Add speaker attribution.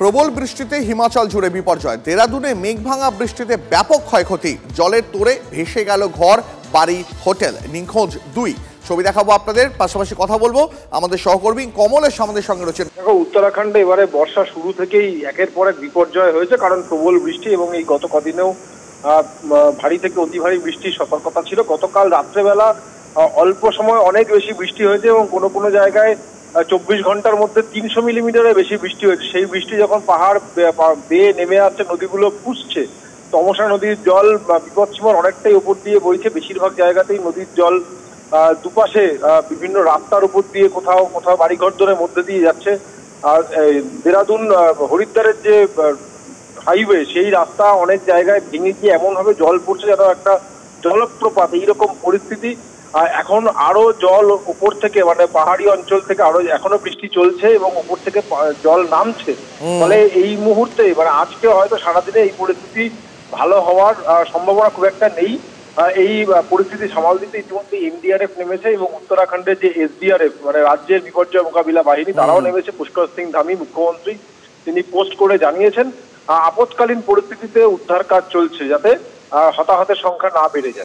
Speaker 1: প্রবল বৃষ্টিতে হিমাচল জুড়ে বিপর্যয়। দেরাদুনে মেঘভাঙা বৃষ্টিতে ব্যাপক ক্ষয়ক্ষতি, জলের তোড়ে ভেসে গেল ঘর, বাড়ি, হোটেল। নিখোঁজ 2। ছবি দেখাবো আপনাদের, পাশাপাশি কথা বলবো আমাদের সহকর্মী কমলেশ আমাদের সঙ্গে রয়েছেন।
Speaker 2: দেখো, উত্তরাখণ্ডে এবারে বর্ষা শুরু থেকেই একের পর এক বিপর্যয় হয়েছে, কারণ প্রবল বৃষ্টি এবং এই গত কদিনেও ভারী থেকে অতি ভারী বৃষ্টির সতর্কতা ছিল। গতকাল রাত্রেবেলা অল্প সময় অনেক বেশি বৃষ্টি হয়েছে এবং কোনো কোনো জায়গায় 24 ঘন্টার মধ্যে 300 মিলিমিটারের বেশি বৃষ্টি হয়েছে। সেই বৃষ্টি যখন পাহাড় বেয়ে নেমে আসছে, নদীগুলো ফুসছে, তমসা নদীর জল বিপদসীমার অনেকটাই উপর দিয়ে বইছে। বেশিরভাগ জায়গাতেই নদীর জল দুপাশে বিভিন্ন রাস্তার উপর দিয়ে কোথাও কোথাও বাড়িঘর ধরে মধ্যে দিয়ে যাচ্ছে। আর দেরাদুন হরিদ্বারের যে হাইওয়ে, সেই রাস্তা অনেক জায়গায় ভেঙে গিয়ে এমন ভাবে জল পড়ছে যেন একটা জলপ্রপাত। এইরকম পরিস্থিতি। এখন আরো জল উপর থেকে, মানে পাহাড়ি অঞ্চল থেকে আরো এখনো বৃষ্টি চলছে এবং উপর থেকে জল নামছে। ফলে এই মুহূর্তে, মানে আজকে হয়তো সারাদিনে এই পরিস্থিতি ভালো হওয়ার সম্ভাবনা খুব একটা নেই। এই পরিস্থিতি সামাল দিতে ইতিমধ্যে এনডিআরএফ নেমেছে এবং উত্তরাখণ্ডের যে এসডিআরএফ, মানে রাজ্যের বিপর্যয় মোকাবিলা বাহিনী, তারাও নেমেছে। পুষ্কর সিং ধামি, মুখ্যমন্ত্রী, তিনি পোস্ট করে জানিয়েছেন আপৎকালীন পরিস্থিতিতে উদ্ধার কাজ চলছে, যাতে হতাহতের সংখ্যা না বেড়ে যায়।